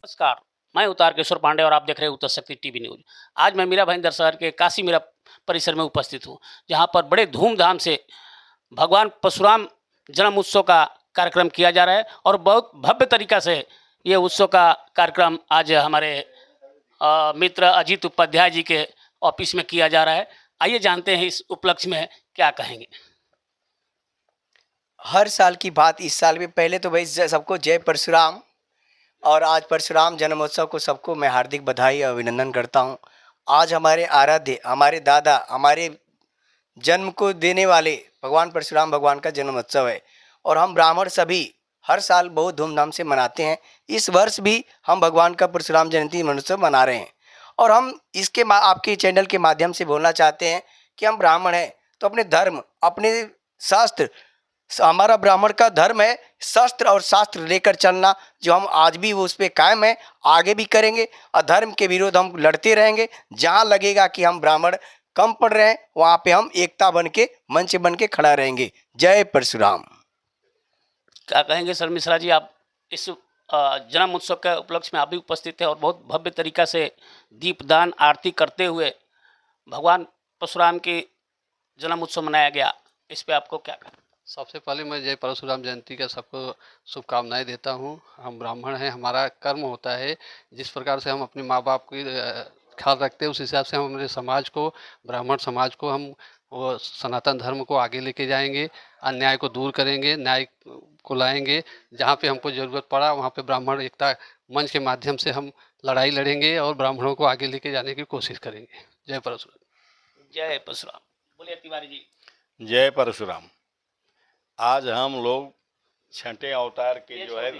नमस्कार, मैं उतार किशोर पांडे और आप देख रहे हैं उत्तर शक्ति टीवी न्यूज। आज मैं मीरा भाईंदर शहर के काशी मीरा परिसर में उपस्थित हूँ, जहाँ पर बड़े धूमधाम से भगवान परशुराम जन्म उत्सव का कार्यक्रम किया जा रहा है और बहुत भव्य तरीका से ये उत्सव का कार्यक्रम आज हमारे मित्र अजीत उपाध्याय जी के ऑफिस में किया जा रहा है। आइए जानते हैं इस उपलक्ष्य में क्या कहेंगे। हर साल की बात इस साल भी, पहले तो भाई सबको जय परशुराम। और आज परशुराम जन्मोत्सव को सबको मैं हार्दिक बधाई और अभिनंदन करता हूँ। आज हमारे आराध्य, हमारे दादा, हमारे जन्म को देने वाले भगवान परशुराम भगवान का जन्मोत्सव है और हम ब्राह्मण सभी हर साल बहुत धूमधाम से मनाते हैं। इस वर्ष भी हम भगवान का परशुराम जयंती महोत्सव मना रहे हैं और हम इसके आपके चैनल के माध्यम से बोलना चाहते हैं कि हम ब्राह्मण हैं तो अपने धर्म, अपने शास्त्र, हमारा ब्राह्मण का धर्म है शस्त्र और शास्त्र लेकर चलना, जो हम आज भी वो उस पर कायम है, आगे भी करेंगे। अधर्म के विरोध हम लड़ते रहेंगे। जहाँ लगेगा कि हम ब्राह्मण कम पड़ रहे हैं वहाँ पे हम एकता बन के मंच बन के खड़ा रहेंगे। जय परशुराम। क्या कहेंगे सर मिश्रा जी, आप इस जन्म उत्सव के उपलक्ष्य में आप भी उपस्थित थे और बहुत भव्य तरीका से दीपदान आरती करते हुए भगवान परशुराम की जन्म उत्सव मनाया गया, इस पे आपको क्या कहना? सबसे पहले मैं जय परशुराम जयंती का सबको शुभकामनाएं देता हूं। हम ब्राह्मण हैं, हमारा कर्म होता है जिस प्रकार से हम अपने माँ बाप की ख्याल रखते हैं, उस हिसाब से हम हमारे समाज को, ब्राह्मण समाज को हम वो सनातन धर्म को आगे लेके जाएंगे, अन्याय को दूर करेंगे, न्याय को लाएंगे। जहाँ पे हमको ज़रूरत पड़ा वहाँ पे ब्राह्मण एकता मंच के माध्यम से हम लड़ाई लड़ेंगे और ब्राह्मणों को आगे लेके जाने की कोशिश करेंगे। जय परशुराम। जय परशुराम। बोलिए तिवारी जी। जय परशुराम। आज हम लोग छठे अवतार के जो है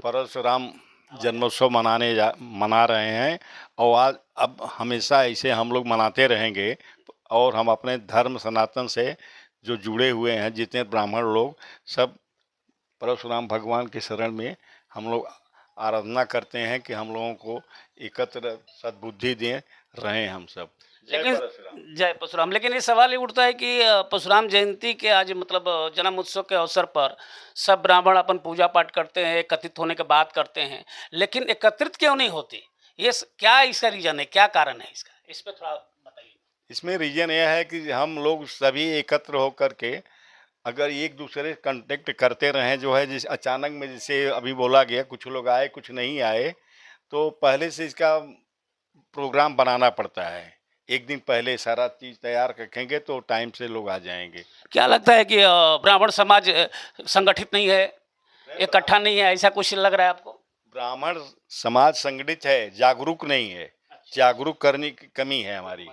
परशुराम जन्मोत्सव मना रहे हैं और आज अब हमेशा ऐसे हम लोग मनाते रहेंगे और हम अपने धर्म सनातन से जो जुड़े हुए हैं जितने ब्राह्मण लोग सब परशुराम भगवान के शरण में हम लोग आराधना करते हैं कि हम लोगों को एकत्र सद्बुद्धि दें रहें हम सब। लेकिन जय परशुराम। लेकिन ये सवाल ये उठता है कि परशुराम जयंती के आज मतलब जन्म उत्सव के अवसर पर सब ब्राह्मण अपन पूजा पाठ करते हैं, एकत्रित होने की बात करते हैं, लेकिन एकत्रित क्यों नहीं होते? ये क्या इसका रीजन है, क्या कारण है इसका? इस पे थोड़ा बताइए। इसमें रीजन यह है कि हम लोग सभी एकत्र होकर के अगर एक दूसरे कांटेक्ट करते रहें, जो है जिस अचानक में जैसे अभी बोला गया कुछ लोग आए कुछ नहीं आए, तो पहले से इसका प्रोग्राम बनाना पड़ता है। एक दिन पहले सारा चीज़ तैयार रखेंगे तो टाइम से लोग आ जाएंगे। क्या लगता है कि ब्राह्मण समाज संगठित नहीं है, इकट्ठा नहीं है, ऐसा कुछ लग रहा है आपको? ब्राह्मण समाज संगठित है, जागरूक नहीं है। जागरूक करने की कमी है हमारी।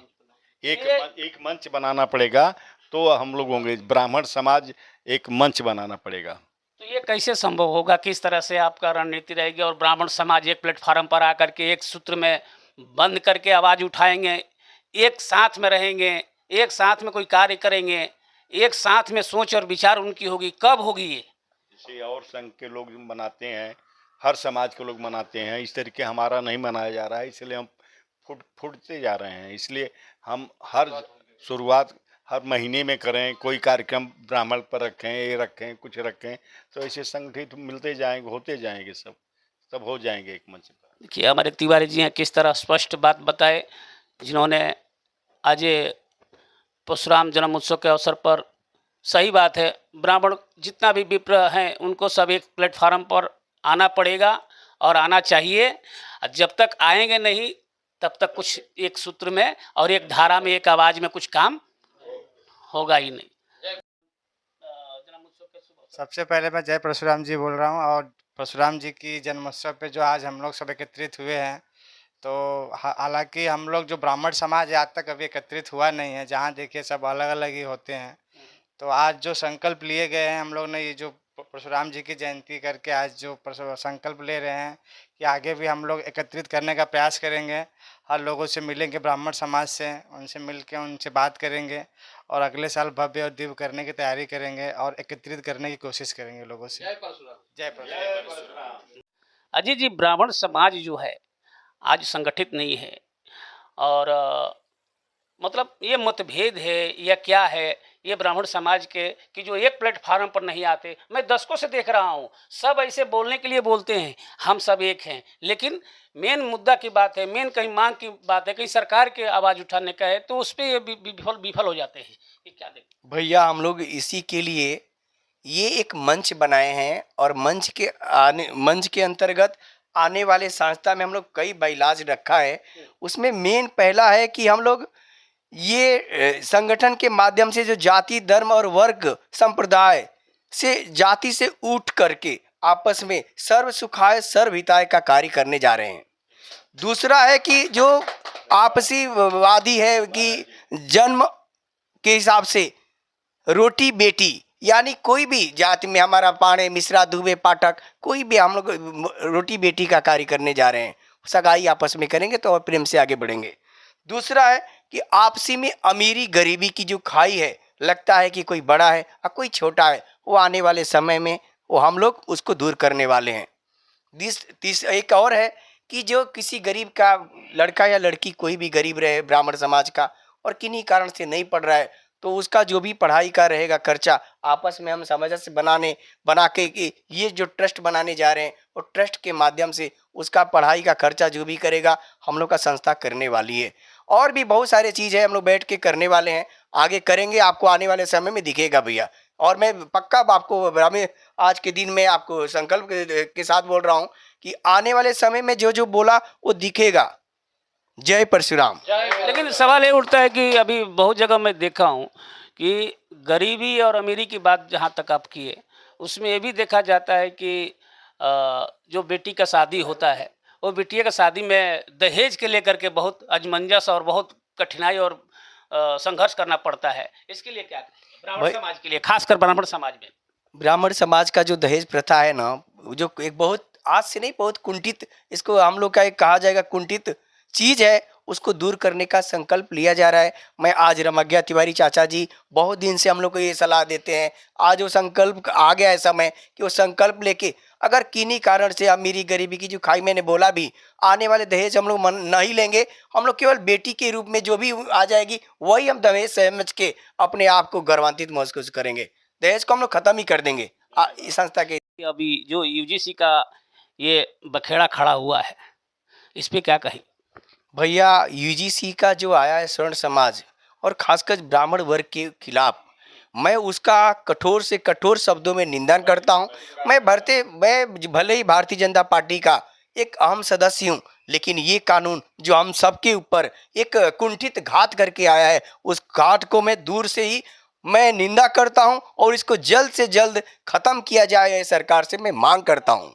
एक मंच बनाना पड़ेगा तो हम लोग होंगे। ब्राह्मण समाज एक मंच बनाना पड़ेगा। तो ये कैसे संभव होगा? किस तरह से आपका रणनीति रहेगी और ब्राह्मण समाज एक प्लेटफार्म पर आकर के एक सूत्र में बंद करके आवाज़ उठाएंगे, एक साथ में रहेंगे, एक साथ में कोई कार्य करेंगे, एक साथ में सोच और विचार उनकी होगी, कब होगी ये? जैसे और संघ के लोग मनाते हैं, हर समाज के लोग मनाते हैं, इस तरीके हमारा नहीं मनाया जा रहा है, इसलिए हम फूटते जा रहे हैं। इसलिए हम हर शुरुआत हर महीने में करें, कोई कार्यक्रम ब्राह्मण पर रखें, ये रखें, कुछ रखें, तो ऐसे संगठित मिलते जाएंगे, होते जाएंगे, सब हो जाएंगे एक मंच पर। देखिए हमारे तिवारी जी हैं, किस तरह स्पष्ट बात बताए, जिन्होंने आज परशुराम जन्म उत्सव के अवसर पर सही बात है, ब्राह्मण जितना भी विप्र हैं उनको सब एक प्लेटफार्म पर आना पड़ेगा और आना चाहिए। जब तक आएंगे नहीं तब तक कुछ एक सूत्र में और एक धारा में, एक आवाज़ में कुछ काम होगा ही नहीं। सबसे पहले मैं जय परशुराम जी बोल रहा हूँ और परशुराम जी की जन्मोत्सव पे जो आज हम लोग सब एकत्रित हुए हैं, तो हालांकि हम लोग जो ब्राह्मण समाज है आज तक अभी एकत्रित हुआ नहीं है, जहाँ देखिए सब अलग अलग ही होते हैं। तो आज जो संकल्प लिए गए हैं हम लोग ने, ये जो परशुराम जी की जयंती करके आज जो संकल्प ले रहे हैं कि आगे भी हम लोग एकत्रित करने का प्रयास करेंगे, हर लोगों से मिलेंगे, ब्राह्मण समाज से उनसे मिल के उनसे बात करेंगे और अगले साल भव्य और दिव्य करने की तैयारी करेंगे और एकत्रित करने की कोशिश करेंगे लोगों से। जय परशुराम। जय परशुराम। अजय जी, ब्राह्मण समाज जो है आज संगठित नहीं है और मतलब ये मतभेद है या क्या है, ये ब्राह्मण समाज के कि जो एक प्लेटफार्म पर नहीं आते। मैं दशकों से देख रहा हूँ, सब ऐसे बोलने के लिए बोलते हैं हम सब एक हैं, लेकिन मेन मुद्दा की बात है, मेन कहीं मांग की बात है, कहीं सरकार के आवाज़ उठाने का है, तो उस पर ये विफल हो जाते हैं। ये क्या देखें भैया हम लोग इसी के लिए ये एक मंच बनाए हैं, और मंच के अंतर्गत आने वाले संस्था में हम लोग कई बाइलाज रखा है। उसमें मेन पहला है कि हम लोग ये संगठन के माध्यम से जो जाति, धर्म और वर्ग संप्रदाय से, जाति से उठ करके आपस में सर्व सुखाय सर्व हिताय का कार्य करने जा रहे हैं। दूसरा है कि जो आपसी वादी है कि जन्म के हिसाब से रोटी बेटी, यानी कोई भी जाति में, हमारा पाणे, मिश्रा, दुबे, पाठक, कोई भी, हम लोग रोटी बेटी का कार्य करने जा रहे हैं। सगाई आपस में करेंगे तो और प्रेम से आगे बढ़ेंगे। दूसरा है कि आपसी में अमीरी गरीबी की जो खाई है, लगता है कि कोई बड़ा है और कोई छोटा है, वो आने वाले समय में वो हम लोग उसको दूर करने वाले हैं। एक और है कि जो किसी गरीब का लड़का या लड़की, कोई भी गरीब रहे ब्राह्मण समाज का, और किन्हीं कारण से नहीं पढ़ रहा है, तो उसका जो भी पढ़ाई का रहेगा खर्चा, आपस में हम सामंजस्य बना के कि ये जो ट्रस्ट बनाने जा रहे हैं, और ट्रस्ट के माध्यम से उसका पढ़ाई का खर्चा जो भी करेगा, हम लोग का संस्था करने वाली है। और भी बहुत सारे चीज़ है, हम लोग बैठ के करने वाले हैं, आगे करेंगे, आपको आने वाले समय में दिखेगा भैया। और मैं पक्का आपको आज के दिन में आपको संकल्प के साथ बोल रहा हूँ कि आने वाले समय में जो जो बोला वो दिखेगा। जय परशुराम। लेकिन सवाल ये उठता है कि अभी बहुत जगह मैं देखा हूँ कि गरीबी और अमीरी की बात जहाँ तक आप किए, उसमें ये भी देखा जाता है कि जो बेटी का शादी होता है, वो बिटिया का शादी में दहेज के लेकर के बहुत अजमंजस और बहुत कठिनाई और संघर्ष करना पड़ता है। इसके लिए क्या करें ब्राह्मण समाज के लिए, खासकर ब्राह्मण समाज में? ब्राह्मण समाज का जो दहेज प्रथा है ना, जो एक बहुत आज से नहीं, बहुत कुंठित, इसको हम लोग का एक कहा जाएगा कुंठित चीज है, उसको दूर करने का संकल्प लिया जा रहा है। मैं आज रमज्ञा तिवारी चाचा जी बहुत दिन से हम लोग को ये सलाह देते हैं, आज वो संकल्प आ गया है समय कि वो संकल्प लेके, अगर किन्हीं कारण से अमीरी गरीबी की जो खाई, मैंने बोला भी, आने वाले दहेज हम लोग नहीं लेंगे। हम लोग केवल बेटी के रूप में जो भी आ जाएगी वही हम दहेज समझ के अपने आप को गर्वान्वित महसूस करेंगे। दहेज को हम लोग खत्म ही कर देंगे इस संस्था के। अभी जो यूजीसी का ये बखेड़ा खड़ा हुआ है, इस पे क्या कहें? भैया यूजीसी का जो आया है स्वर्ण समाज और खासकर ब्राह्मण वर्ग के खिलाफ, मैं उसका कठोर से कठोर शब्दों में निंदन करता हूं। मैं भले ही भारतीय जनता पार्टी का एक अहम सदस्य हूं, लेकिन ये कानून जो हम सबके ऊपर एक कुंठित घात करके आया है, उस घात को मैं दूर से ही मैं निंदा करता हूं, और इसको जल्द से जल्द खत्म किया जाए, सरकार से मैं मांग करता हूं।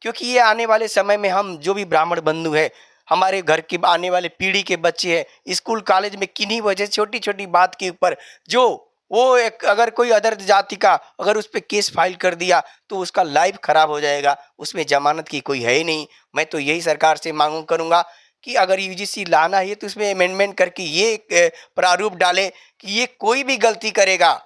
क्योंकि ये आने वाले समय में हम जो भी ब्राह्मण बंधु है, हमारे घर की आने वाले पीढ़ी के बच्चे हैं, स्कूल कॉलेज में किन्हीं वजह से छोटी छोटी बात के ऊपर जो वो एक, अगर कोई अदर जाति का अगर उस पर केस फाइल कर दिया तो उसका लाइफ खराब हो जाएगा, उसमें जमानत की कोई है ही नहीं। मैं तो यही सरकार से मांग करूंगा कि अगर यूजीसी लाना है तो उसमें अमेंडमेंट करके ये प्रारूप डाले कि ये कोई भी गलती करेगा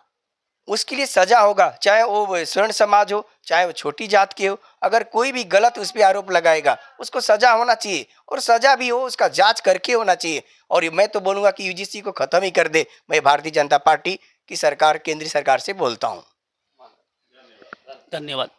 उसके लिए सजा होगा, चाहे वो स्वर्ण समाज हो, चाहे वो छोटी जात के हो। अगर कोई भी गलत उस पर आरोप लगाएगा, उसको सजा होना चाहिए, और सजा भी हो उसका जांच करके होना चाहिए। और मैं तो बोलूँगा कि यूजीसी को खत्म ही कर दे। मैं भारतीय जनता पार्टी की सरकार, केंद्रीय सरकार से बोलता हूँ। धन्यवाद।